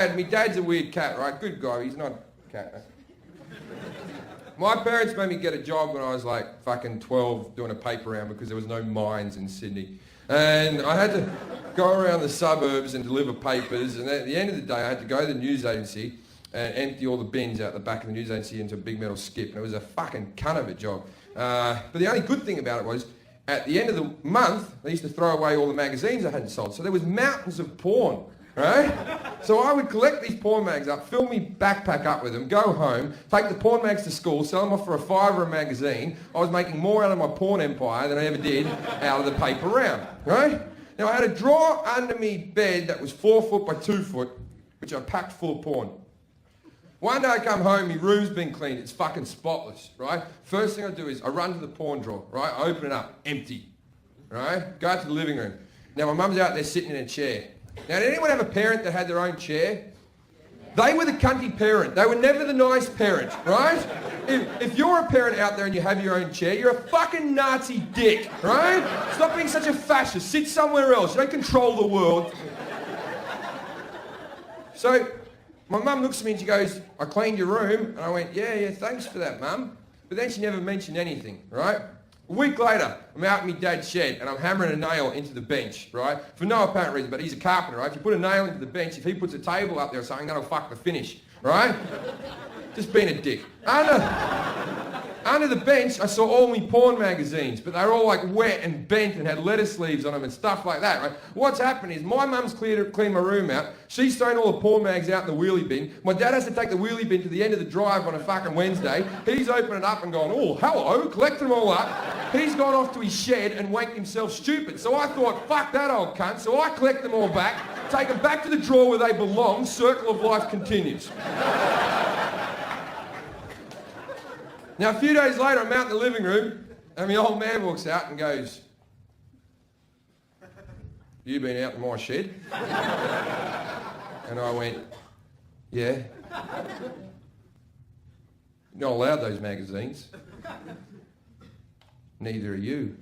My dad's a weird cat, right? Good guy, he's not a cat. Right? My parents made me get a job when I was like fucking 12 doing a paper round because there was no mines in Sydney. And I had to go around the suburbs and deliver papers, and at the end of the day I had to go to the news agency and empty all the bins out the back of the news agency into a big metal skip, and it was a fucking cunt of a job. But the only good thing about it was, at the end of the month, they used to throw away all the magazines I hadn't sold, so there was mountains of porn. Right? So I would collect these porn mags up, fill me backpack up with them, go home, take the porn mags to school, sell them off for $5 a magazine. I was making more out of my porn empire than I ever did out of the paper round. Right? Now I had a drawer under me bed that was 4 foot by 2 foot, which I packed full of porn. One day I come home, my room's been cleaned, it's fucking spotless, right? First thing I do is I run to the porn drawer, right? I open it up, empty, right? Go out to the living room. Now my mum's out there sitting in a chair. Now, did anyone have a parent that had their own chair? They were the cunty parent. They were never the nice parent, right? If you're a parent out there and you have your own chair, you're a fucking Nazi dick, right? Stop being such a fascist. Sit somewhere else. You don't control the world. So, my mum looks at me and she goes, I cleaned your room. And I went, yeah, thanks for that, Mum. But then she never mentioned anything, right? A week later, I'm out in my dad's shed and I'm hammering a nail into the bench, right? For no apparent reason, but he's a carpenter, right? If you put a nail into the bench, if he puts a table up there or something, that'll fuck the finish, right? Just being a dick. Under the bench, I saw all my porn magazines, but they were all like wet and bent and had letter sleeves on them and stuff like that, right? What's happened is my mum's cleaned my room out. She's thrown all the porn mags out in the wheelie bin. My dad has to take the wheelie bin to the end of the drive on a fucking Wednesday. He's opened it up and gone, oh, hello, collected them all up. He's gone off to his shed and wanked himself stupid. So I thought, fuck that old cunt. So I collect them all back, take them back to the drawer where they belong. Circle of life continues. Now, a few days later, I'm out in the living room, and my old man walks out and goes, you been out in my shed? And I went, yeah. You're not allowed those magazines. Neither are you.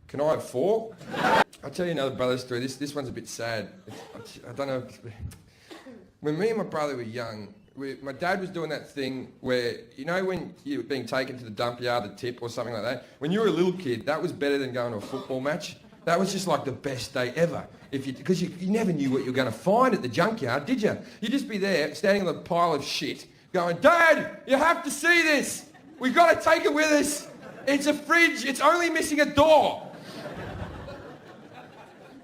Can I have 4? I'll tell you another brother story. This one's a bit sad. I don't know. When me and my brother were young, my dad was doing that thing where, you know when you were being taken to the dump yard to tip or something like that? When you were a little kid, that was better than going to a football match. That was just like the best day ever. Because you never knew what you were going to find at the junkyard, did you? You'd just be there, standing on a pile of shit, going, Dad, you have to see this. We've got to take it with us. It's a fridge. It's only missing a door.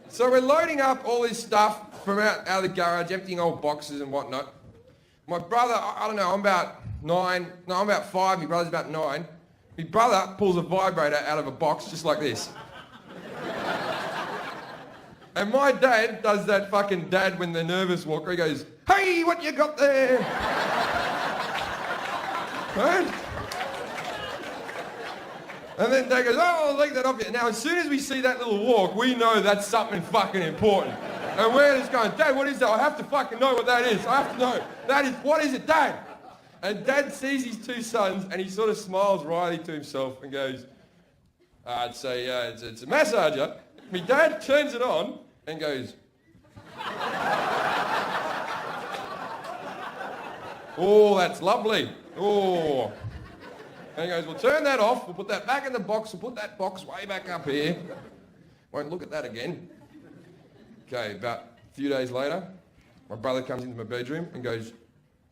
So we're loading up all this stuff from out of the garage, emptying old boxes and whatnot. My brother, I don't know, I'm about 9. No, I'm about 5. My brother's about 9. My brother pulls a vibrator out of a box just like this. And my dad does that fucking dad when they're nervous walk where he goes, hey, what you got there? Right? And then Dad goes, oh, I'll take that off you. Now, as soon as we see that little walk, we know that's something fucking important. And we're just going, Dad, what is that? I have to fucking know what that is. I have to know. That is, what is it, Dad? And Dad sees his 2 sons and he sort of smiles wryly to himself and goes, it's a massager. My dad turns it on and goes, oh, that's lovely. Oh. And he goes, well, turn that off. We'll put that back in the box. We'll put that box way back up here. Won't look at that again. Okay, about a few days later, my brother comes into my bedroom and goes,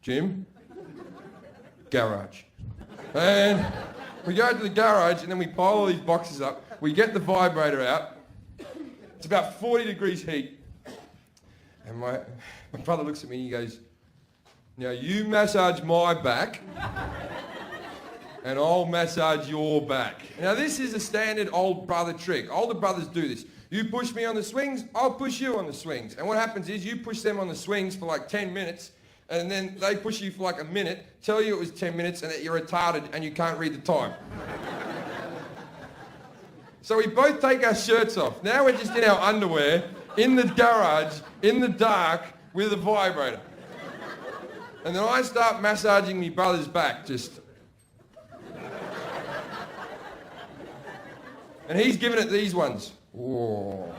Jim, garage. And we go to the garage and then we pile all these boxes up. We get the vibrator out. It's about 40 degrees heat. And my brother looks at me and he goes, now you massage my back and I'll massage your back. Now this is a standard old brother trick. Older brothers do this. You push me on the swings, I'll push you on the swings. And what happens is you push them on the swings for like 10 minutes and then they push you for like a minute, tell you it was 10 minutes and that you're retarded and you can't read the time. So we both take our shirts off. Now we're just in our underwear, in the garage, in the dark, with a vibrator. And then I start massaging my brother's back, just... And he's giving it these ones. Whoa.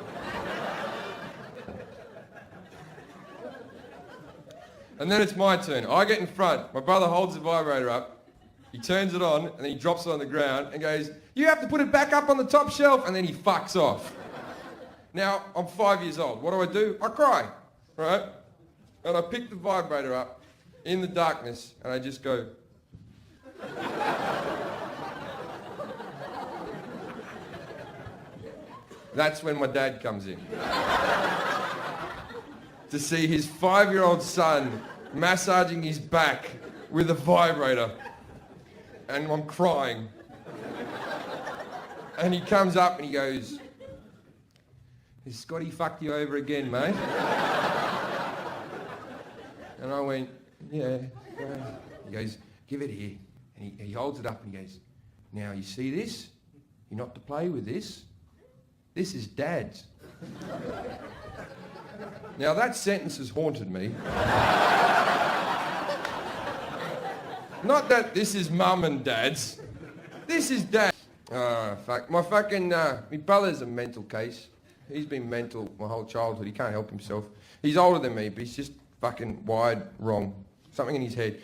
And then it's my turn. I get in front. My brother holds the vibrator up. He turns it on and then he drops it on the ground and goes, "You have to put it back up on the top shelf," and then he fucks off. Now, I'm 5 years old. What do? I cry, right? And I pick the vibrator up in the darkness and I just go. That's when my dad comes in. To see his 5-year-old son massaging his back with a vibrator. And I'm crying. And he comes up and he goes, "Has Scotty fucked you over again, mate?" And I went, "Yeah." He goes, "Give it here." And he holds it up and he goes, "Now, you see this? You're not to play with this. This is Dad's." Now, that sentence has haunted me. Not that this is Mum and Dad's. This is Dad. Fuck. My brother's a mental case. He's been mental my whole childhood. He can't help himself. He's older than me, but he's just fucking wired wrong. Something in his head.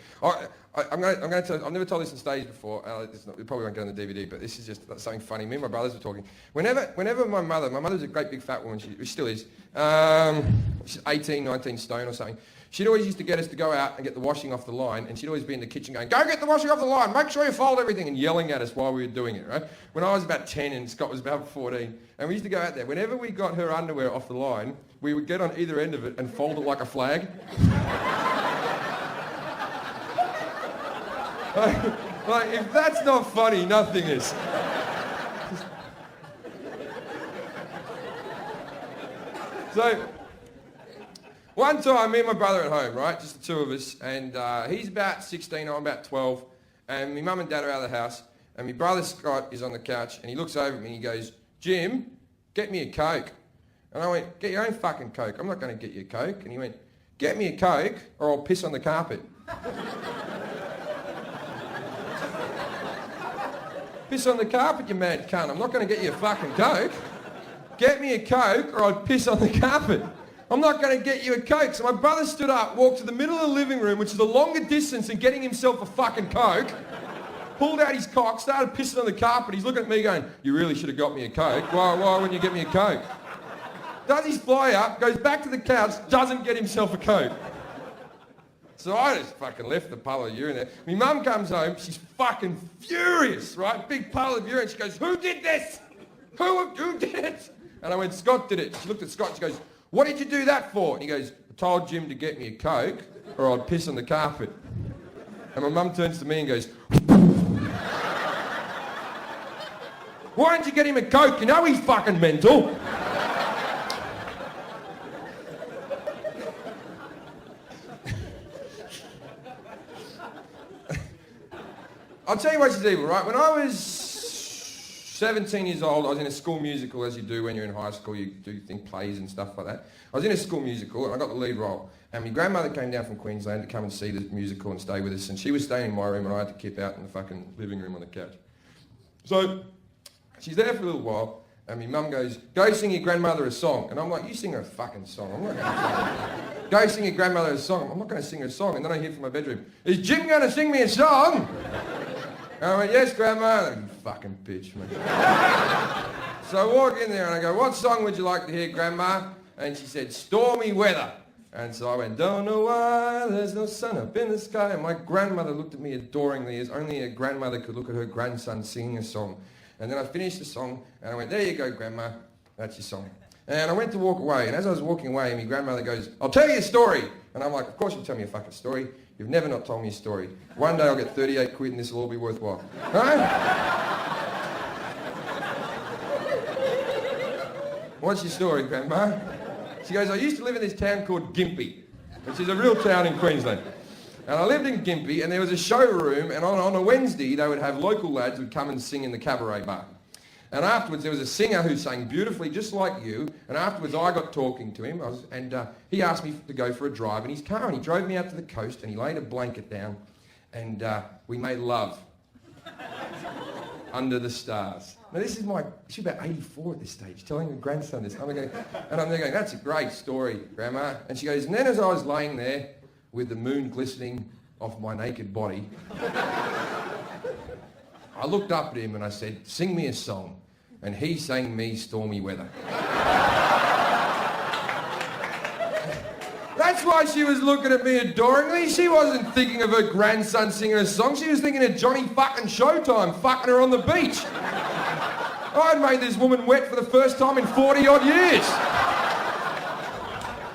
I'm going to tell. I've never told this on stage before. It probably won't get on the DVD, but this is just something funny. Me and my brothers were talking. Whenever my mother's a great big fat woman. She still is. She's 18, 19 stone or something. She'd always used to get us to go out and get the washing off the line, and she'd always be in the kitchen going, "Go get the washing off the line, make sure you fold everything," and yelling at us while we were doing it, right? When I was about 10 and Scott was about 14, and we used to go out there. Whenever we got her underwear off the line, we would get on either end of it and fold it like a flag. Like, if that's not funny, nothing is. So, one time, me and my brother at home, right? Just the two of us, and he's about 16, I'm about 12, and my mum and dad are out of the house, and my brother Scott is on the couch, and he looks over at me and he goes, "Jim, get me a Coke." And I went, "Get your own fucking Coke. I'm not going to get you a Coke." And he went, "Get me a Coke or I'll piss on the carpet." "Piss on the carpet, you mad cunt. I'm not going to get you a fucking Coke. Get me a Coke or I'll piss on the carpet. I'm not going to get you a Coke." So my brother stood up, walked to the middle of the living room, which is a longer distance than getting himself a fucking Coke, pulled out his cock, started pissing on the carpet. He's looking at me going, "You really should have got me a Coke. Why wouldn't you get me a Coke?" Does his fly up, goes back to the couch, doesn't get himself a Coke. So I just fucking left the puddle of urine there. My mum comes home, she's fucking furious, right? Big puddle of urine. She goes, "Who did this? Who did it?" And I went, "Scott did it." She looked at Scott, she goes, "What did you do that for?" And he goes, "I told Jim to get me a Coke or I'd piss on the carpet." And my mum turns to me and goes, "Why didn't you get him a Coke? You know he's fucking mental." I'll tell you what she's evil, right? When I was 17 years old, I was in a school musical, as you do when you're in high school. You do plays and stuff like that. I was in a school musical and I got the lead role. And my grandmother came down from Queensland to come and see the musical and stay with us. And she was staying in my room and I had to kip out in the fucking living room on the couch. So she's there for a little while and my mum goes, "Go sing your grandmother a song." And I'm like, "You sing her a fucking song. I'm not going to go sing your grandmother a song. I'm not going to sing her a song." And then I hear from my bedroom, "Is Jim going to sing me a song?" And I went, "Yes, Grandma." And I go, "You fucking bitch, man." So I walk in there and I go, "What song would you like to hear, Grandma?" And she said, "Stormy Weather." And so I went, "Don't know why there's no sun up in the sky." And my grandmother looked at me adoringly, as only a grandmother could look at her grandson singing a song. And then I finished the song and I went, "There you go, Grandma. That's your song." And I went to walk away, and as I was walking away, my grandmother goes, "I'll tell you a story." And I'm like, "Of course you'll tell me a fucking story. You've never not told me a story. One day I'll get 38 quid and this will all be worthwhile." Right? "What's your story, Grandma?" She goes, "I used to live in this town called Gympie, which is a real town in Queensland. And I lived in Gympie, and there was a showroom, and on a Wednesday they would have local lads who would come and sing in the cabaret bar. And afterwards there was a singer who sang beautifully, just like you, and afterwards I got talking to him, he asked me to go for a drive in his car, and he drove me out to the coast, and he laid a blanket down, and we made love under the stars. Now this is she's about 84 at this stage, telling her grandson this. And I'm there going, that's a great story, Grandma. And she goes, and then as I was laying there with the moon glistening off my naked body, I looked up at him and I said, sing me a song. And he sang me Stormy Weather. That's why she was looking at me adoringly. She wasn't thinking of her grandson singing a song. She was thinking of Johnny fucking Showtime fucking her on the beach. I'd made this woman wet for the first time in 40 odd years.